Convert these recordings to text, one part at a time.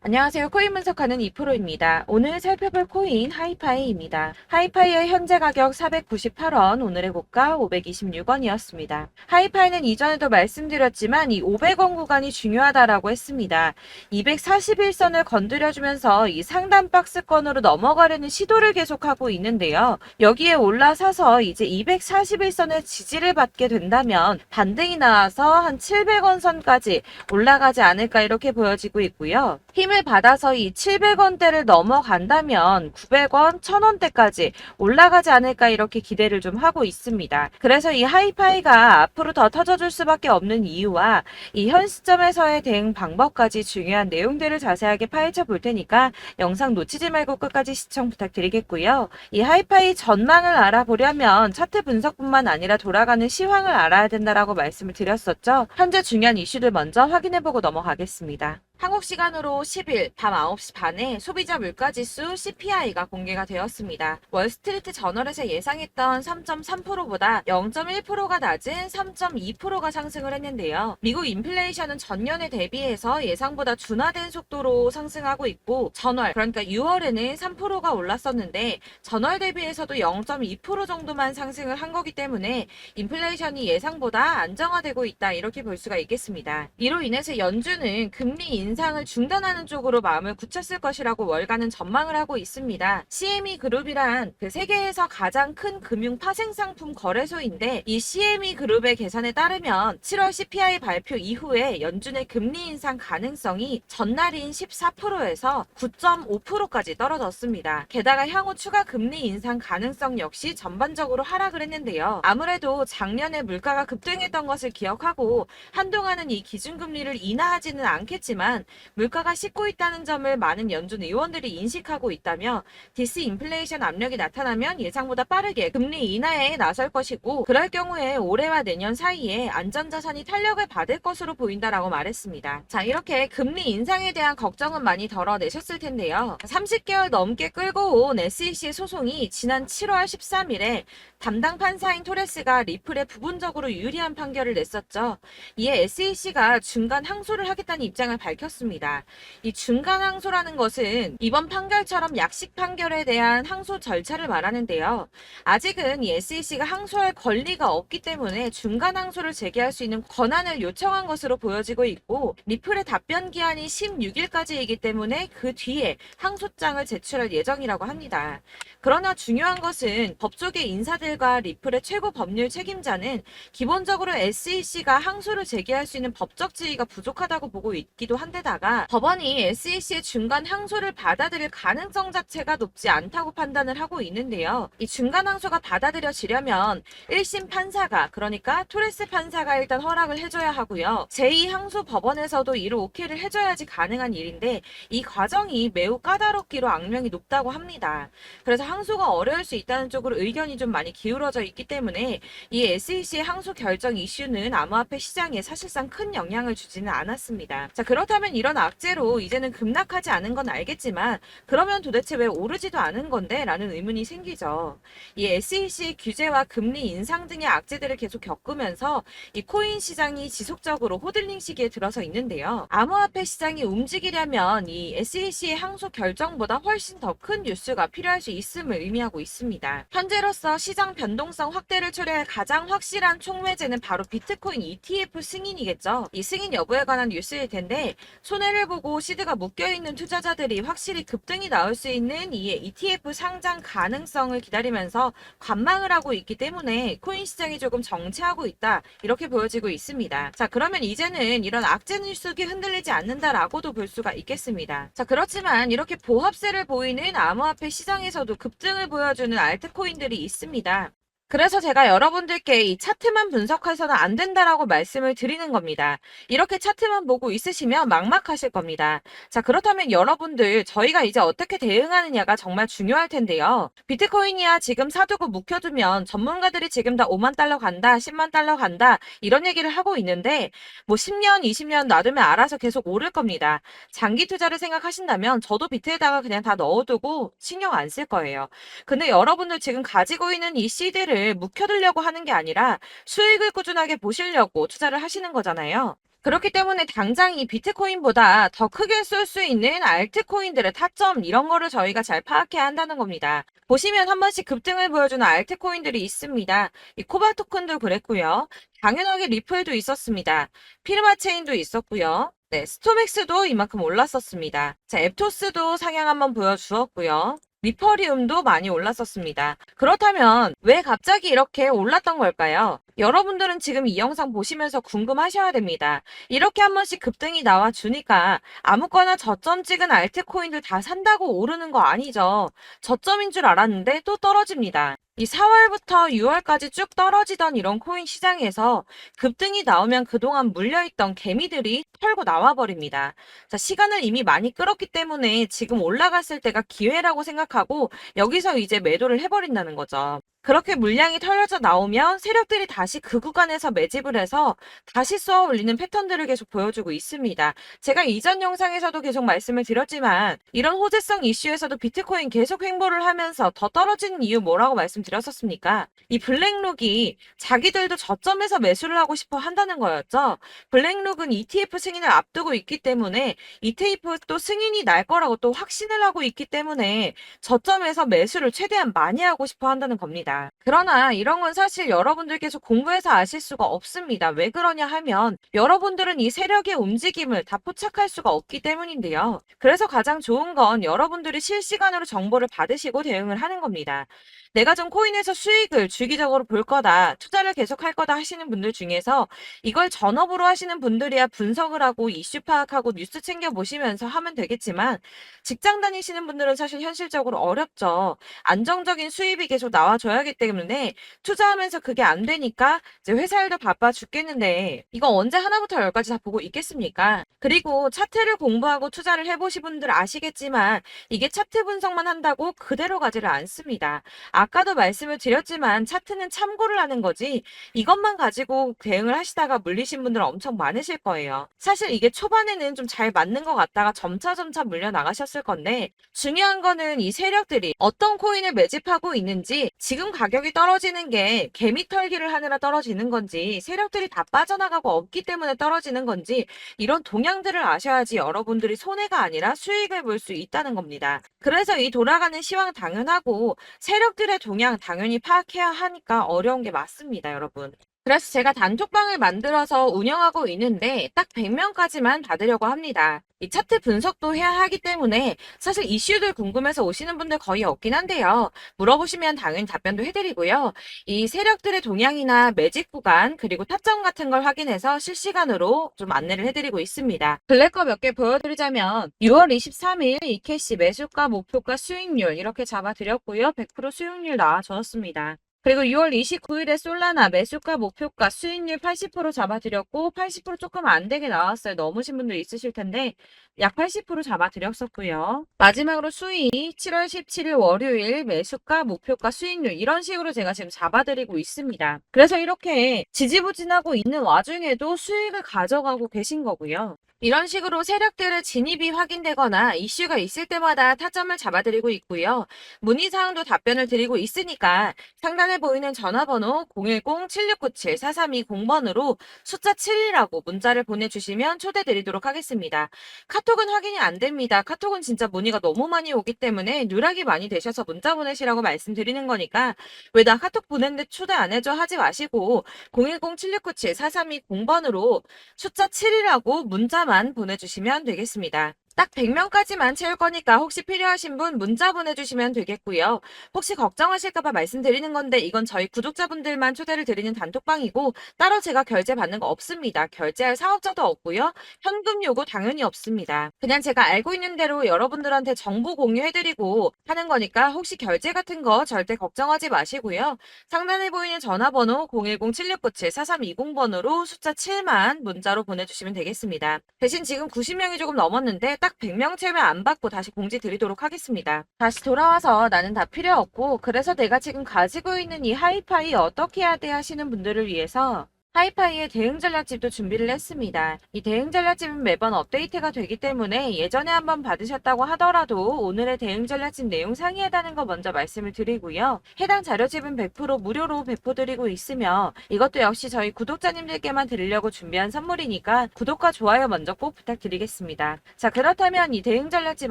안녕하세요. 코인 분석하는 이프로입니다. 오늘 살펴볼 코인 하이파이입니다. 하이파이의 현재 가격 498원, 오늘의 고가 526원이었습니다. 하이파이는 이전에도 말씀드렸지만 이 500원 구간이 중요하다라고 했습니다. 241선을 건드려주면서 이 상단 박스권으로 넘어가려는 시도를 계속하고 있는데요. 여기에 올라서서 이제 241선의 지지를 받게 된다면 반등이 나와서 한 700원 선까지 올라가지 않을까 이렇게 보여지고 있고요. 힘을 받아서 이 700원대를 넘어간다면 900원, 1000원대까지 올라가지 않을까 이렇게 기대를 좀 하고 있습니다. 그래서 이 하이파이가 앞으로 더 터져줄 수밖에 없는 이유와 이 현 시점에서의 대응 방법까지 중요한 내용들을 자세하게 파헤쳐 볼 테니까 영상 놓치지 말고 끝까지 시청 부탁드리겠고요. 이 하이파이 전망을 알아보려면 차트 분석뿐만 아니라 돌아가는 시황을 알아야 된다라고 말씀을 드렸었죠. 현재 중요한 이슈들 먼저 확인해보고 넘어가겠습니다. 한국 시간으로 10일 밤 9시 반에 소비자 물가지수 CPI가 공개가 되었습니다. 월스트리트 저널에서 예상했던 3.3%보다 0.1%가 낮은 3.2%가 상승을 했는데요. 미국 인플레이션은 전년에 대비해서 예상보다 둔화된 속도로 상승하고 있고 전월, 그러니까 6월에는 3%가 올랐었는데 전월 대비해서도 0.2% 정도만 상승을 한 거기 때문에 인플레이션이 예상보다 안정화되고 있다 이렇게 볼 수가 있겠습니다. 이로 인해서 연준은 금리 인상을 중단하는 쪽으로 마음을 굳혔을 것이라고 월가는 전망을 하고 있습니다. CME 그룹이란 그 세계에서 가장 큰 금융 파생상품 거래소인데 이 CME 그룹의 계산에 따르면 7월 CPI 발표 이후에 연준의 금리 인상 가능성이 전날인 14%에서 9.5%까지 떨어졌습니다. 게다가 향후 추가 금리 인상 가능성 역시 전반적으로 하락을 했는데요. 아무래도 작년에 물가가 급등했던 것을 기억하고 한동안은 이 기준금리를 인하하지는 않겠지만 물가가 씻고 있다는 점을 많은 연준 의원들이 인식하고 있다며 디스인플레이션 압력이 나타나면 예상보다 빠르게 금리 인하에 나설 것이고 그럴 경우에 올해와 내년 사이에 안전자산이 탄력을 받을 것으로 보인다라고 말했습니다. 자, 이렇게 금리 인상에 대한 걱정은 많이 덜어내셨을 텐데요. 30개월 넘게 끌고 온 SEC 소송이 지난 7월 13일에 담당 판사인 토레스가 리플에 부분적으로 유리한 판결을 냈었죠. 이에 SEC가 중간 항소를 하겠다는 입장을 밝혔습니다. 이 중간 항소라는 것은 이번 판결처럼 약식 판결에 대한 항소 절차를 말하는데요. 아직은 이 SEC가 항소할 권리가 없기 때문에 중간 항소를 제기할 수 있는 권한을 요청한 것으로 보여지고 있고 리플의 답변 기한이 16일까지이기 때문에 그 뒤에 항소장을 제출할 예정이라고 합니다. 그러나 중요한 것은 법조계 인사들과 리플의 최고 법률 책임자는 기본적으로 SEC가 항소를 제기할 수 있는 법적 지위가 부족하다고 보고 있기도 한데다가 법원이 SEC의 중간 항소를 받아들일 가능성 자체가 높지 않다고 판단을 하고 있는데요. 이 중간 항소가 받아들여지려면 1심 판사가, 그러니까 토레스 판사가 일단 허락을 해줘야 하고요. 제2항소 법원에서도 이를 오케이를 해줘야지 가능한 일인데 이 과정이 매우 까다롭기로 악명이 높다고 합니다. 그래서 항소가 어려울 수 있다는 쪽으로 의견이 좀 많이 기울어져 있기 때문에 이 SEC의 항소 결정 이슈는 암호화폐 시장에 사실상 큰 영향을 주지는 않았습니다. 자, 그렇다면 이런 악재로 이제는 급락하지 않은 건 알겠지만 그러면 도대체 왜 오르지도 않은 건데? 라는 의문이 생기죠. 이 SEC의 규제와 금리 인상 등의 악재들을 계속 겪으면서 이 코인 시장이 지속적으로 호들링 시기에 들어서 있는데요. 암호화폐 시장이 움직이려면 이 SEC의 항소 결정보다 훨씬 더 큰 뉴스가 필요할 수 있음을 의미하고 있습니다. 현재로서 시장 변동성 확대를 초래할 가장 확실한 촉매제는 바로 비트코인 ETF 승인이겠죠. 이 승인 여부에 관한 뉴스일 텐데 손해를 보고 시드가 묶여있는 투자자들이 확실히 급등이 나올 수 있는 이 ETF 상장 가능성을 기다리면서 관망을 하고 있기 때문에 코인 시장이 조금 정체하고 있다 이렇게 보여지고 있습니다. 자, 그러면 이제는 이런 악재 뉴스가 흔들리지 않는다라고도 볼 수가 있겠습니다. 자, 그렇지만 이렇게 보합세를 보이는 암호화폐 시장에서도 급등을 보여주는 알트코인들이 있습니다. 그래서 제가 여러분들께 이 차트만 분석해서는 안 된다라고 말씀을 드리는 겁니다. 이렇게 차트만 보고 있으시면 막막하실 겁니다. 자, 그렇다면 여러분들 저희가 이제 어떻게 대응하느냐가 정말 중요할 텐데요. 비트코인이야 지금 사두고 묵혀두면 전문가들이 지금 다 5만 달러 간다, 10만 달러 간다 이런 얘기를 하고 있는데 뭐 10년, 20년 놔두면 알아서 계속 오를 겁니다. 장기 투자를 생각하신다면 저도 비트에다가 그냥 다 넣어두고 신경 안 쓸 거예요. 근데 여러분들 지금 가지고 있는 이 CD를 묵혀두려고 하는 게 아니라 수익을 꾸준하게 보시려고 투자를 하시는 거잖아요. 그렇기 때문에 당장 이 비트코인보다 더 크게 쏠 수 있는 알트코인들의 타점 이런 거를 저희가 잘 파악해야 한다는 겁니다. 보시면 한 번씩 급등을 보여주는 알트코인들이 있습니다. 이 코바 토큰도 그랬고요. 당연하게 리플도 있었습니다. 피르마 체인도 있었고요. 네, 스토맥스도 이만큼 올랐었습니다. 자, 앱토스도 상향 한번 보여주었고요. 리퍼리움도 많이 올랐었습니다. 그렇다면 왜 갑자기 이렇게 올랐던 걸까요? 여러분들은 지금 이 영상 보시면서 궁금하셔야 됩니다. 이렇게 한 번씩 급등이 나와 주니까 아무거나 저점 찍은 알트코인들 다 산다고 오르는 거 아니죠. 저점인 줄 알았는데 또 떨어집니다. 이 4월부터 6월까지 쭉 떨어지던 이런 코인 시장에서 급등이 나오면 그동안 물려있던 개미들이 털고 나와버립니다. 자, 시간을 이미 많이 끌었기 때문에 지금 올라갔을 때가 기회라고 생각하고 여기서 이제 매도를 해버린다는 거죠. 그렇게 물량이 털려져 나오면 세력들이 다시 그 구간에서 매집을 해서 다시 쏘아 올리는 패턴들을 계속 보여주고 있습니다. 제가 이전 영상에서도 계속 말씀을 드렸지만 이런 호재성 이슈에서도 비트코인 계속 횡보를 하면서 더 떨어지는 이유 뭐라고 말씀드렸었습니까? 이 블랙록이 자기들도 저점에서 매수를 하고 싶어 한다는 거였죠. 블랙록은 ETF 승인을 앞두고 있기 때문에 ETF 또 승인이 날 거라고 또 확신을 하고 있기 때문에 저점에서 매수를 최대한 많이 하고 싶어 한다는 겁니다. 그러나 이런 건 사실 여러분들께서 공부해서 아실 수가 없습니다. 왜 그러냐 하면 여러분들은 이 세력의 움직임을 다 포착할 수가 없기 때문인데요. 그래서 가장 좋은 건 여러분들이 실시간으로 정보를 받으시고 대응을 하는 겁니다. 내가 좀 코인에서 수익을 주기적으로 볼 거다, 투자를 계속할 거다 하시는 분들 중에서 이걸 전업으로 하시는 분들이야 분석을 하고 이슈 파악하고 뉴스 챙겨 보시면서 하면 되겠지만 직장 다니시는 분들은 사실 현실적으로 어렵죠. 안정적인 수입이 계속 나와줘야 하기 때문에 투자하면서 그게 안 되니까 이제 회사 일도 바빠 죽겠는데 이거 언제 하나부터 열까지 다 보고 있겠습니까? 그리고 차트를 공부하고 투자를 해보신 분들 아시겠지만 이게 차트 분석만 한다고 그대로 가지를 않습니다. 아까도 말씀을 드렸지만 차트는 참고를 하는 거지 이것만 가지고 대응을 하시다가 물리신 분들 엄청 많으실 거예요. 사실 이게 초반에는 좀 잘 맞는 것 같다가 점차 물려 나가셨을 건데 중요한 거는 이 세력들이 어떤 코인을 매집하고 있는지 지금 가격이 떨어지는 게 개미 털기를 하느라 떨어지는 건지 세력들이 다 빠져나가고 없기 때문에 떨어지는 건지 이런 동향들을 아셔야지 여러분들이 손해가 아니라 수익을 볼 수 있다는 겁니다. 그래서 이 돌아가는 시황 당연하고 세력들의 동향 당연히 파악해야 하니까 어려운 게 맞습니다, 여러분. 그래서 제가 단톡방을 만들어서 운영하고 있는데 딱 100명까지만 받으려고 합니다. 이 차트 분석도 해야 하기 때문에 사실 이슈들 궁금해서 오시는 분들 거의 없긴 한데요. 물어보시면 당연히 답변도 해드리고요. 이 세력들의 동향이나 매집 구간 그리고 타점 같은 걸 확인해서 실시간으로 좀 안내를 해드리고 있습니다. 블랙거 몇 개 보여드리자면 6월 23일 이캐시 매수가, 목표가, 수익률 이렇게 잡아드렸고요. 100% 수익률 나와줬습니다. 그리고 6월 29일에 솔라나 매수가, 목표가, 수익률 80% 잡아드렸고 80% 조금 안 되게 나왔어요. 넘으신 분들 있으실 텐데 약 80% 잡아드렸었고요. 마지막으로 수익 7월 17일 월요일 매수가, 목표가, 수익률 이런 식으로 제가 지금 잡아드리고 있습니다. 그래서 이렇게 지지부진하고 있는 와중에도 수익을 가져가고 계신 거고요. 이런 식으로 세력들의 진입이 확인되거나 이슈가 있을 때마다 타점을 잡아드리고 있고요. 문의사항도 답변을 드리고 있으니까 상단에 보이는 전화번호 010-7697-4320번으로 숫자 7이라고 문자를 보내주시면 초대드리도록 하겠습니다. 카톡은 확인이 안 됩니다. 카톡은 진짜 문의가 너무 많이 오기 때문에 누락이 많이 되셔서 문자 보내시라고 말씀드리는 거니까 왜 나 카톡 보냈는데 초대 안 해줘 하지 마시고 010-7697-4320번으로 숫자 7이라고 문자만 보내주시면 되겠습니다. 딱 100명까지만 채울 거니까 혹시 필요하신 분 문자 보내주시면 되겠고요. 혹시 걱정하실까봐 말씀드리는 건데 이건 저희 구독자분들만 초대를 드리는 단톡방이고 따로 제가 결제 받는 거 없습니다. 결제할 사업자도 없고요. 현금 요구 당연히 없습니다. 그냥 제가 알고 있는 대로 여러분들한테 정보 공유해드리고 하는 거니까 혹시 결제 같은 거 절대 걱정하지 마시고요. 상단에 보이는 전화번호 010-7697-4320번으로 숫자 7만 문자로 보내주시면 되겠습니다. 대신 지금 90명이 조금 넘었는데 딱 100명 채우면 안 받고 다시 공지 드리도록 하겠습니다. 다시 돌아와서 나는 다 필요 없고 그래서 내가 지금 가지고 있는 이 하이파이 어떻게 해야 돼 하시는 분들을 위해서 하이파이의 대응 전략집도 준비를 했습니다. 이 대응 전략집은 매번 업데이트가 되기 때문에 예전에 한번 받으셨다고 하더라도 오늘의 대응 전략집 내용 상이하다는 거 먼저 말씀을 드리고요. 해당 자료집은 100% 무료로 배포드리고 있으며 이것도 역시 저희 구독자님들께만 드리려고 준비한 선물이니까 구독과 좋아요 먼저 꼭 부탁드리겠습니다. 자, 그렇다면 이 대응 전략집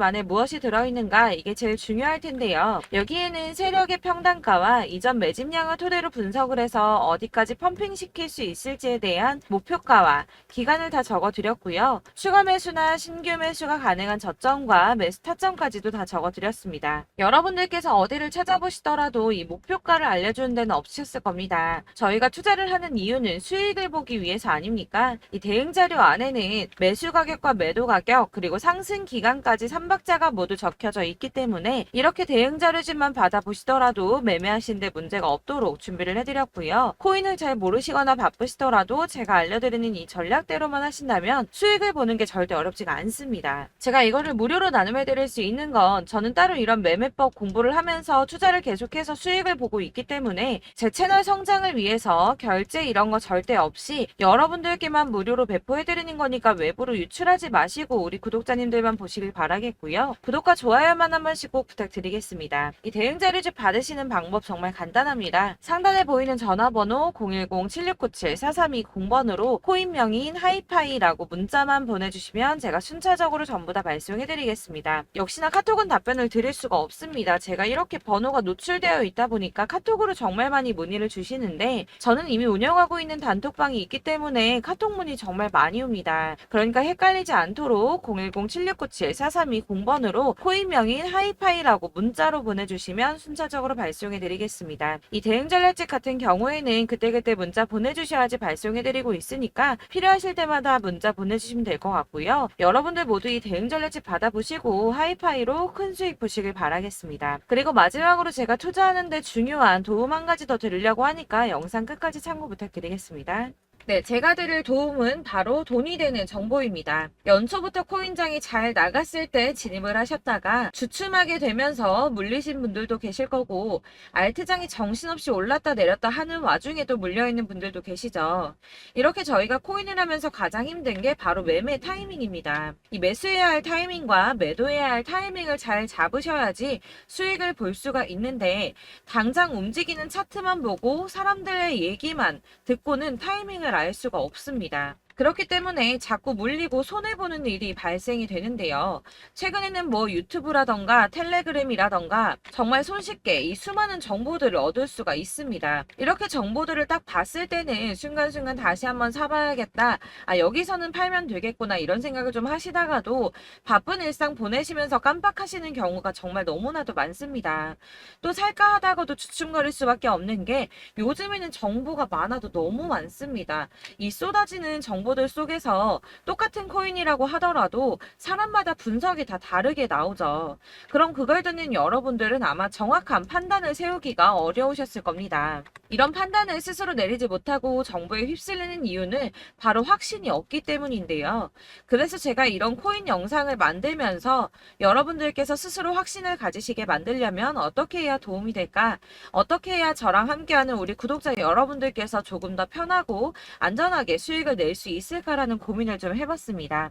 안에 무엇이 들어있는가, 이게 제일 중요할 텐데요. 여기에는 세력의 평단가와 이전 매집량을 토대로 분석을 해서 어디까지 펌핑시킬 수 있을지에 대한 목표가와 기간을 다 적어드렸고요. 추가 매수나 신규 매수가 가능한 저점과 매수 타점까지도 다 적어드렸습니다. 여러분들께서 어디를 찾아보시더라도 이 목표가를 알려주는 데는 없으셨을 겁니다. 저희가 투자를 하는 이유는 수익을 보기 위해서 아닙니까? 이 대응 자료 안에는 매수 가격과 매도 가격 그리고 상승 기간까지 3박자가 모두 적혀져 있기 때문에 이렇게 대응 자료집만 받아보시더라도 매매하시는데 문제가 없도록 준비를 해드렸고요. 코인을 잘 모르시거나 바쁘시더라도 제가 알려드리는 이 전략대로만 하신다면 수익을 보는 게 절대 어렵지가 않습니다. 제가 이거를 무료로 나눔해드릴 수 있는 건 저는 따로 이런 매매법 공부를 하면서 투자를 계속해서 수익을 보고 있기 때문에 제 채널 성장을 위해서 결제 이런 거 절대 없이 여러분들께만 무료로 배포해드리는 거니까 외부로 유출하지 마시고 우리 구독자님들만 보시길 바라겠고요. 구독과 좋아요만 한 번씩 꼭 부탁드리겠습니다. 이 대응 자료집 받으시는 방법 정말 간단합니다. 상단에 보이는 전화번호 010-7697-4320번으로 코인명인 하이파이라고 문자만 보내주시면 제가 순차적으로 전부 다 발송해드리겠습니다. 역시나 카톡은 답변을 드릴 수가 없습니다. 제가 이렇게 번호가 노출되어 있다 보니까 카톡으로 정말 많이 문의를 주시는데 저는 이미 운영하고 있는 단톡방이 있기 때문에 카톡 문의 정말 많이 옵니다. 그러니까 헷갈리지 않도록 010-7697-4320번으로 코인명인 하이파이라고 문자로 보내주시면 순차적으로 발송해드리겠습니다. 이 대응 전략집 같은 경우에는 그때그때 문자 보내주셔야지 발송해드리고 있으니까 필요하실 때마다 문자 보내주시면 될 것 같고요. 여러분들 모두 이 대응 전략집 받아보시고 하이파이로 큰 수익 보시길 바라겠습니다. 그리고 마지막으로 제가 투자하는데 중요한 도움 한 가지 더 드리려고 하니까 영상 끝까지 참고 부탁드리겠습니다. 네, 제가 드릴 도움은 바로 돈이 되는 정보입니다. 연초부터 코인장이 잘 나갔을 때 진입을 하셨다가 주춤하게 되면서 물리신 분들도 계실 거고 알트장이 정신없이 올랐다 내렸다 하는 와중에도 물려있는 분들도 계시죠. 이렇게 저희가 코인을 하면서 가장 힘든 게 바로 매매 타이밍입니다. 이 매수해야 할 타이밍과 매도해야 할 타이밍을 잘 잡으셔야지 수익을 볼 수가 있는데 당장 움직이는 차트만 보고 사람들의 얘기만 듣고는 타이밍을 알 수가 없습니다. 그렇기 때문에 자꾸 물리고 손해보는 일이 발생이 되는데요. 최근에는 뭐 유튜브라던가 텔레그램이라던가 정말 손쉽게 이 수많은 정보들을 얻을 수가 있습니다. 이렇게 정보들을 딱 봤을 때는 순간순간 다시 한번 사봐야겠다. 아, 여기서는 팔면 되겠구나 이런 생각을 좀 하시다가도 바쁜 일상 보내시면서 깜빡하시는 경우가 정말 너무나도 많습니다. 또 살까 하다가도 주춤거릴 수밖에 없는 게 요즘에는 정보가 많아도 너무 많습니다. 이 쏟아지는 정보들 속에서 똑같은 코인이라고 하더라도 사람마다 분석이 다 다르게 나오죠. 그럼 그걸 듣는 여러분들은 아마 정확한 판단을 세우기가 어려우셨을 겁니다. 이런 판단을 스스로 내리지 못하고 정보에 휩쓸리는 이유는 바로 확신이 없기 때문인데요. 그래서 제가 이런 코인 영상을 만들면서 여러분들께서 스스로 확신을 가지시게 만들려면 어떻게 해야 도움이 될까? 어떻게 해야 저랑 함께하는 우리 구독자 여러분들께서 조금 더 편하고 안전하게 수익을 낼 수 있을까라는 고민을 좀 해봤습니다.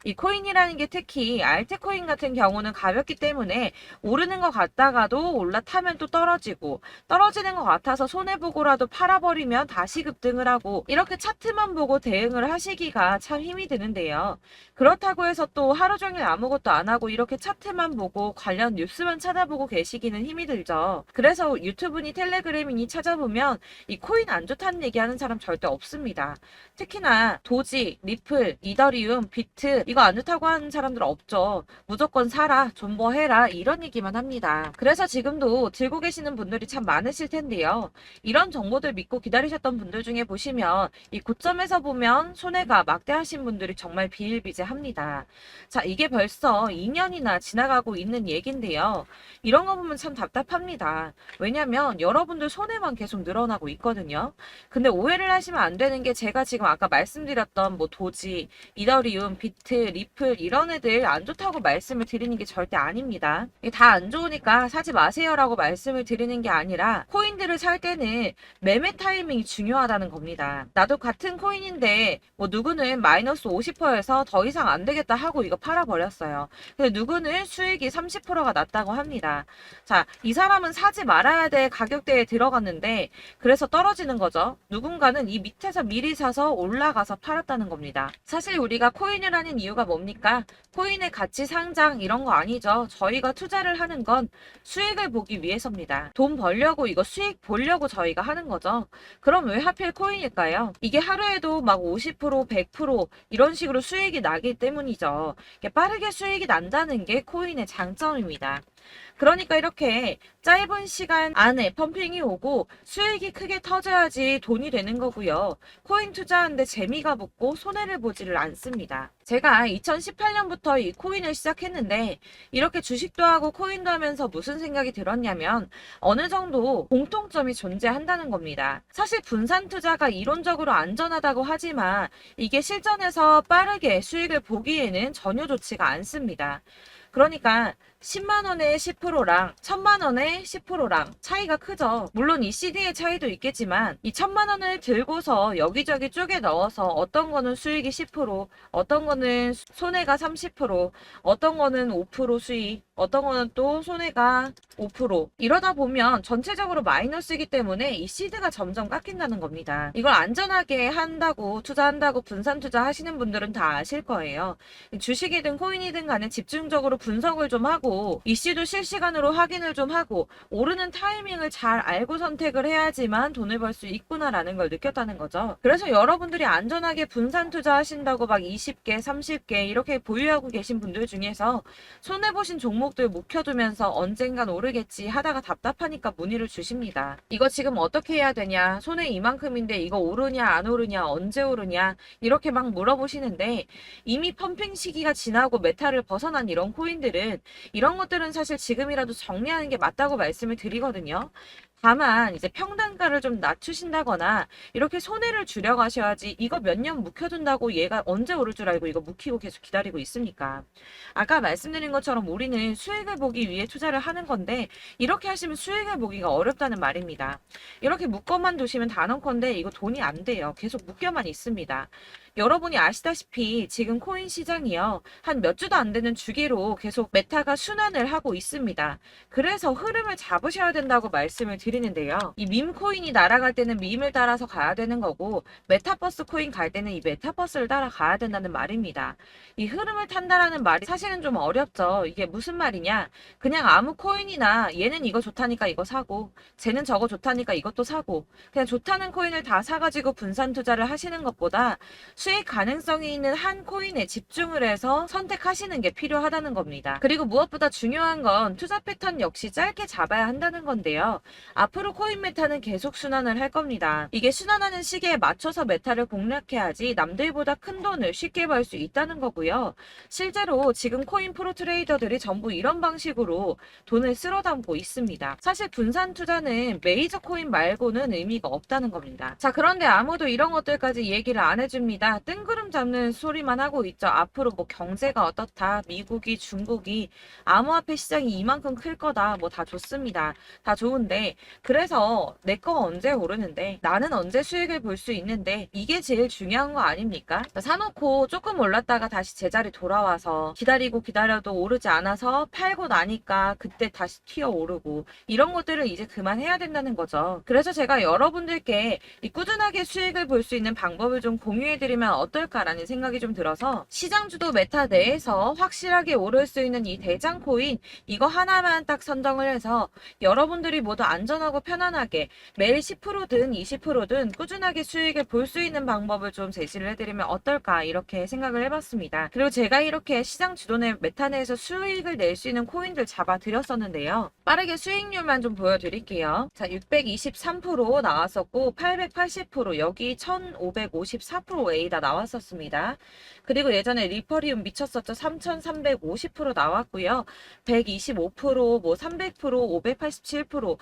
이 코인이라는 게 특히 알트코인 같은 경우는 가볍기 때문에 오르는 것 같다가도 올라타면 또 떨어지고 떨어지는 것 같아서 손해보고라도 팔아버리면 다시 급등을 하고 이렇게 차트만 보고 대응을 하시기가 참 힘이 드는데요. 그렇다고 해서 또 하루 종일 아무것도 안 하고 이렇게 차트만 보고 관련 뉴스만 찾아보고 계시기는 힘이 들죠. 그래서 유튜브니 텔레그램이니 찾아보면 이 코인 안 좋다는 얘기하는 사람 절대 없습니다. 특히나 도지, 리플, 이더리움, 비트 이거 안 좋다고 하는 사람들 없죠. 무조건 사라, 존버해라 이런 얘기만 합니다. 그래서 지금도 들고 계시는 분들이 참 많으실 텐데요. 이런 정보들 믿고 기다리셨던 분들 중에 보시면 이 고점에서 보면 손해가 막대하신 분들이 정말 비일비재합니다. 자, 이게 벌써 2년이나 지나가고 있는 얘긴데요. 이런 거 보면 참 답답합니다. 왜냐면 여러분들 손해만 계속 늘어나고 있거든요. 근데 오해를 하시면 안 되는 게 제가 지금 아까 말씀드렸던 뭐 도지, 이더리움, 비트, 리플 이런 애들 안 좋다고 말씀을 드리는 게 절대 아닙니다. 다 안 좋으니까 사지 마세요라고 말씀을 드리는 게 아니라 코인들을 살 때는 일단은 매매 타이밍이 중요하다는 겁니다. 나도 같은 코인인데 뭐 누구는 마이너스 50%에서 더 이상 안 되겠다 하고 이거 팔아버렸어요. 근데 누구는 수익이 30%가 났다고 합니다. 자, 이 사람은 사지 말아야 될 가격대에 들어갔는데 그래서 떨어지는 거죠. 누군가는 이 밑에서 미리 사서 올라가서 팔았다는 겁니다. 사실 우리가 코인을 하는 이유가 뭡니까? 코인의 가치 상장 이런 거 아니죠. 저희가 투자를 하는 건 수익을 보기 위해서입니다. 돈 벌려고 이거 수익 보려고 저희가 하는 거죠. 그럼 왜 하필 코인일까요? 이게 하루에도 막 50%, 100% 이런 식으로 수익이 나기 때문이죠. 빠르게 수익이 난다는 게 코인의 장점입니다. 그러니까 이렇게 짧은 시간 안에 펌핑이 오고 수익이 크게 터져야지 돈이 되는 거고요. 코인 투자하는데 재미가 붙고 손해를 보지를 않습니다. 제가 2018년부터 이 코인을 시작했는데 이렇게 주식도 하고 코인도 하면서 무슨 생각이 들었냐면 어느 정도 공통점이 존재한다는 겁니다. 사실 분산 투자가 이론적으로 안전하다고 하지만 이게 실전에서 빠르게 수익을 보기에는 전혀 좋지가 않습니다. 그러니까 10만 원의 10%랑 1000만 원의 10%랑 차이가 크죠. 물론 이 CD의 차이도 있겠지만 이 1000만 원을 들고서 여기저기 쪼개 넣어서 어떤 거는 수익이 10%, 어떤 거는 손해가 30%, 어떤 거는 5% 수익, 어떤 거는 또 손해가 5%. 이러다 보면 전체적으로 마이너스이기 때문에 이 시드가 점점 깎인다는 겁니다. 이걸 안전하게 한다고 투자한다고 분산 투자하시는 분들은 다 아실 거예요. 주식이든 코인이든 간에 집중적으로 분석을 좀 하고 이슈도 실시간으로 확인을 좀 하고 오르는 타이밍을 잘 알고 선택을 해야지만 돈을 벌 수 있구나라는 걸 느꼈다는 거죠. 그래서 여러분들이 안전하게 분산 투자하신다고 막 20개, 30개 이렇게 보유하고 계신 분들 중에서 손해보신 종목들 묵혀두면서 언젠간 오르겠지 하다가 답답하니까 문의를 주십니다. 이거 지금 어떻게 해야 되냐? 손해 이만큼인데 이거 오르냐 안 오르냐 언제 오르냐 이렇게 막 물어보시는데 이미 펌핑 시기가 지나고 메타를 벗어난 이런 코인들은 이런 것들은 사실 지금이라도 정리하는 게 맞다고 말씀을 드리거든요. 다만 이제 평단가를 좀 낮추신다거나 이렇게 손해를 줄여가셔야지 이거 몇 년 묵혀둔다고 얘가 언제 오를 줄 알고 이거 묵히고 계속 기다리고 있습니까? 아까 말씀드린 것처럼 우리는 수익을 보기 위해 투자를 하는 건데 이렇게 하시면 수익을 보기가 어렵다는 말입니다. 이렇게 묶어만 두시면 단언컨대 이거 돈이 안 돼요. 계속 묶여만 있습니다. 여러분이 아시다시피 지금 코인 시장이요. 한 몇 주도 안 되는 주기로 계속 메타가 순환을 하고 있습니다. 그래서 흐름을 잡으셔야 된다고 말씀을 드리는데요. 이 밈 코인이 날아갈 때는 밈을 따라서 가야 되는 거고 메타버스 코인 갈 때는 이 메타버스를 따라가야 된다는 말입니다. 이 흐름을 탄다라는 말이 사실은 좀 어렵죠. 이게 무슨 말이냐? 그냥 아무 코인이나 얘는 이거 좋다니까 이거 사고 쟤는 저거 좋다니까 이것도 사고 그냥 좋다는 코인을 다 사가지고 분산 투자를 하시는 것보다 수익 가능성이 있는 한 코인에 집중을 해서 선택하시는 게 필요하다는 겁니다. 그리고 무엇보다 중요한 건 투자 패턴 역시 짧게 잡아야 한다는 건데요. 앞으로 코인 메타는 계속 순환을 할 겁니다. 이게 순환하는 시기에 맞춰서 메타를 공략해야지 남들보다 큰 돈을 쉽게 벌 수 있다는 거고요. 실제로 지금 코인 프로 트레이더들이 전부 이런 방식으로 돈을 쓸어 담고 있습니다. 사실 분산 투자는 메이저 코인 말고는 의미가 없다는 겁니다. 자, 그런데 아무도 이런 것들까지 얘기를 안 해줍니다. 뜬구름 잡는 소리만 하고 있죠. 앞으로 뭐 경제가 어떻다, 미국이, 중국이, 암호화폐 시장이 이만큼 클 거다, 뭐 다 좋습니다. 다 좋은데, 그래서 내 거 언제 오르는데, 나는 언제 수익을 볼 수 있는데, 이게 제일 중요한 거 아닙니까? 사놓고 조금 올랐다가 다시 제자리 돌아와서 기다리고 기다려도 오르지 않아서 팔고 나니까 그때 다시 튀어 오르고, 이런 것들을 이제 그만해야 된다는 거죠. 그래서 제가 여러분들께 이 꾸준하게 수익을 볼 수 있는 방법을 좀 공유해드리면 어떨까라는 생각이 좀 들어서 시장주도 메타 내에서 확실하게 오를 수 있는 이 대장 코인 이거 하나만 딱 선정을 해서 여러분들이 모두 안전하고 편안하게 매일 10%든 20%든 꾸준하게 수익을 볼 수 있는 방법을 좀 제시를 해드리면 어떨까 이렇게 생각을 해봤습니다. 그리고 제가 이렇게 시장 주도내 메타 내에서 수익을 낼 수 있는 코인들 잡아드렸었는데요. 빠르게 수익률만 좀 보여드릴게요. 자, 623% 나왔었고 880% 여기 1554% A다 나왔었습니다. 그리고 예전에 리퍼리움 미쳤었죠. 3350% 나왔고요. 125%, 뭐 300%, 587%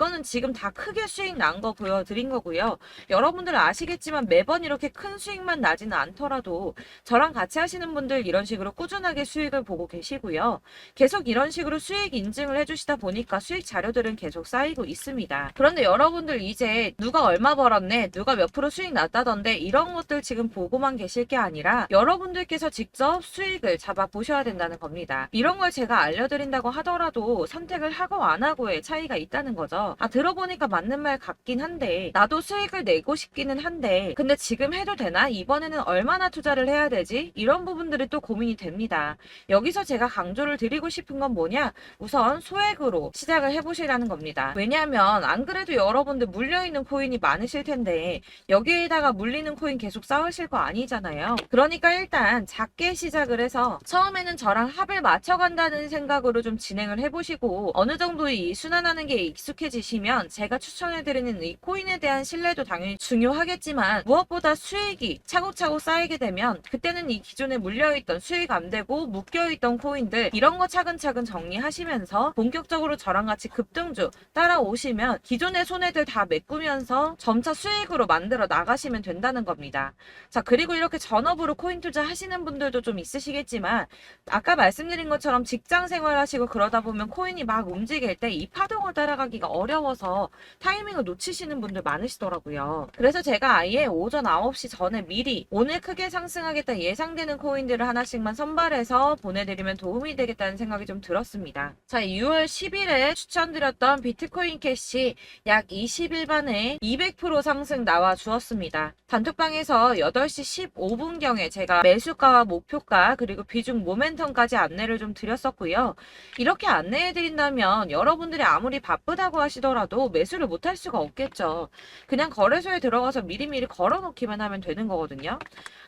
이거는 지금 다 크게 수익 난 거 보여드린 거고요. 여러분들 아시겠지만 매번 이렇게 큰 수익만 나지는 않더라도 저랑 같이 하시는 분들 이런 식으로 꾸준하게 수익을 보고 계시고요. 계속 이런 식으로 수익 인증을 해주시다 보니까 수익 자료들은 계속 쌓이고 있습니다. 그런데 여러분들 이제 누가 얼마 벌었네, 누가 몇 프로 수익 났다던데 이런 것들 지금 보고만 계실 게 아니라 여러분들께서 직접 수익을 잡아 보셔야 된다는 겁니다. 이런 걸 제가 알려드린다고 하더라도 선택을 하고 안 하고의 차이가 있다는 거죠. 들어보니까 맞는 말 같긴 한데 나도 수익을 내고 싶기는 한데 근데 지금 해도 되나? 이번에는 얼마나 투자를 해야 되지? 이런 부분들이 또 고민이 됩니다. 여기서 제가 강조를 드리고 싶은 건 뭐냐? 우선 소액으로 시작을 해보시라는 겁니다. 왜냐하면 안 그래도 여러분들 물려있는 코인이 많으실 텐데 여기에다가 물리는 코인 계속 쌓으실 거 아니잖아요. 그러니까 일단 작게 시작을 해서 처음에는 저랑 합을 맞춰간다는 생각으로 좀 진행을 해보시고 어느 정도 이 순환하는 게 익숙해지시면 제가 추천해드리는 이 코인에 대한 신뢰도 당연히 중요하겠지만 무엇보다 수익이 차곡차곡 쌓이게 되면 그때는 이 기존에 물려있던 수익 안 되고 묶여있던 코인들 이런 거 차근차근 정리하시면서 본격적으로 저랑 같이 급등주 따라오시면 기존의 손해들 다 메꾸면서 점차 수익으로 만들어 나가시면 된다는 겁니다. 자, 그리고 이렇게 전업으로 코인 투자 하시는 분들도 좀 있으시겠지만 아까 말씀드린 것처럼 직장 생활 하시고 그러다 보면 코인이 막 움직일 때 이 파동을 따라가기가 어려워서 타이밍을 놓치시는 분들 많으시더라고요. 그래서 제가 아예 오전 9시 전에 미리 오늘 크게 상승하겠다 예상되는 코인들을 하나씩만 선발해서 보내드리면 도움이 되겠다는 생각이 좀 들었습니다. 자, 6월 10일에 추천드렸던 비트코인 캐시 약 20일 만에 200% 상승 나와 주었습니다. 단톡방에서 8시 15분경에 제가 매수가와 목표가 그리고 비중 모멘텀까지 안내를 좀 드렸었고요. 이렇게 안내해드린다면 여러분들이 아무리 바쁘다고 하시더라도 매수를 못할 수가 없겠죠. 그냥 거래소에 들어가서 미리미리 걸어놓기만 하면 되는 거거든요.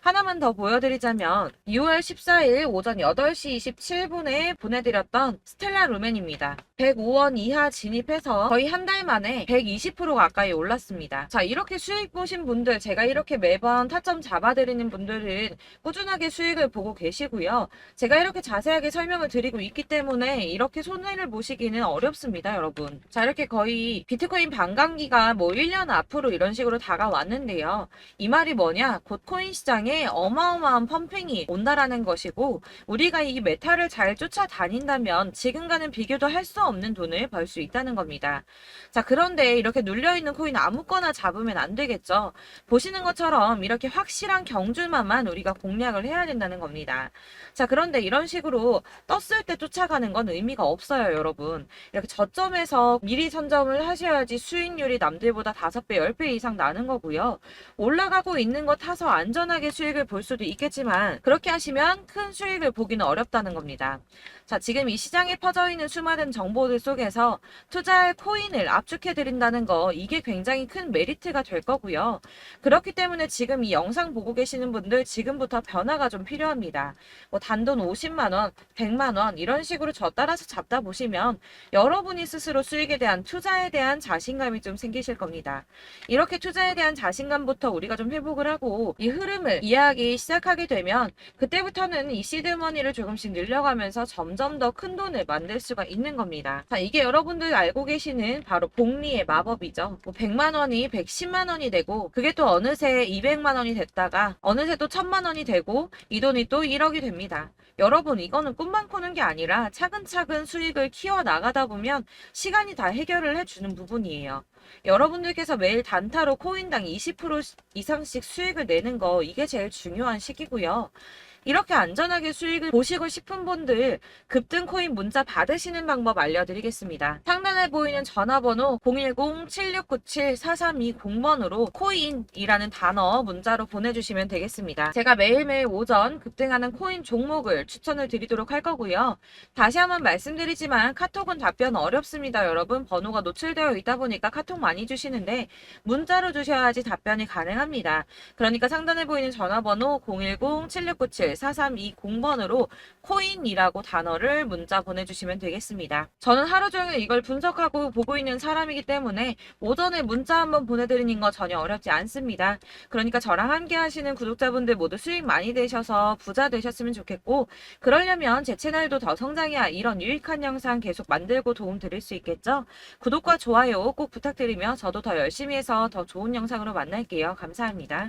하나만 더 보여드리자면 6월 14일 오전 8시 27분에 보내드렸던 스텔라 루멘입니다. 105원 이하 진입해서 거의 한 달 만에 120% 가까이 올랐습니다. 자, 이렇게 수익 보신 분들, 제가 이렇게 매번 타점 잡아드리는 분들은 꾸준하게 수익을 보고 계시고요. 제가 이렇게 자세하게 설명을 드리고 있기 때문에 이렇게 손해를 보시기는 어렵습니다, 여러분. 자, 이렇게 거의 비트코인 반감기가 뭐 1년 앞으로 이런 식으로 다가왔는데요. 이 말이 뭐냐? 곧 코인 시장에 어마어마한 펌핑이 온다라는 것이고 우리가 이 메타를 잘 쫓아다닌다면 지금과는 비교도 할 수 없는 돈을 벌 수 있다는 겁니다. 자, 그런데 이렇게 눌려있는 코인 아무거나 잡으면 안 되겠죠. 보시는 것처럼 이렇게 확실한 경주만만 우리가 공략을 해야 된다는 겁니다. 자, 그런데 이런 식으로 떴을 때 쫓아가는 건 의미가 없어요, 여러분. 이렇게 저점에서 미리 선점을 하셔야지 수익률이 남들보다 5배, 10배 이상 나는 거고요. 올라가고 있는 거 타서 안전하게 수익을 볼 수도 있겠지만 그렇게 하시면 큰 수익을 보기는 어렵다는 겁니다. 자, 지금 이 시장에 퍼져 있는 수많은 정보들 속에서 투자할 코인을 압축해 드린다는 거 이게 굉장히 큰 메리트가 될 거고요. 그렇기 때문에 지금 이 영상 보고 계시는 분들 지금부터 변화가 좀 필요합니다. 뭐 단돈 50만 원, 100만 원 이런 식으로 저 따라서 잡다 보시면 여러분이 스스로 수익에 대한 투자에 대한 자신감이 좀 생기실 겁니다. 이렇게 투자에 대한 자신감부터 우리가 좀 회복을 하고 이 흐름을 이해하기 시작하게 되면 그때부터는 이 시드머니를 조금씩 늘려가면서 점점 더 큰 돈을 만들 수가 있는 겁니다. 자, 이게 여러분들 알고 계시는 바로 복리의 마법이죠. 뭐 100만 원이 110만 원이 되고 그게 또 어느새 200만 원이 됐다가 어느새 또 1000만 원이 되고 이 돈이 또 1억이 됩니다. 여러분, 이거는 꿈만 꾸는 게 아니라 차근차근 수익을 키워 나가다 보면 시간이 다 해결을 해주는 부분이에요. 여러분들께서 매일 단타로 코인당 20% 이상씩 수익을 내는 거 이게 제일 중요한 시기고요. 이렇게 안전하게 수익을 보시고 싶은 분들 급등 코인 문자 받으시는 방법 알려드리겠습니다. 상단에 보이는 전화번호 010-7697-4320번으로 코인이라는 단어 문자로 보내주시면 되겠습니다. 제가 매일매일 오전 급등하는 코인 종목을 추천을 드리도록 할 거고요. 다시 한번 말씀드리지만 카톡은 답변 어렵습니다. 여러분, 번호가 노출되어 있다 보니까 카톡 많이 주시는데 문자로 주셔야지 답변이 가능합니다. 그러니까 상단에 보이는 전화번호 010-7697-4320번으로 코인이라고 단어를 문자 보내주시면 되겠습니다. 저는 하루 종일 이걸 분석 만족하고 보고 있는 사람이기 때문에 오전에 문자 한번 보내드리는 거 전혀 어렵지 않습니다. 그러니까 저랑 함께 하시는 구독자분들 모두 수익 많이 되셔서 부자 되셨으면 좋겠고, 그러려면 제 채널도 더 성장해야 이런 유익한 영상 계속 만들고 도움 드릴 수 있겠죠? 구독과 좋아요 꼭 부탁드리며 저도 더 열심히 해서 더 좋은 영상으로 만날게요. 감사합니다.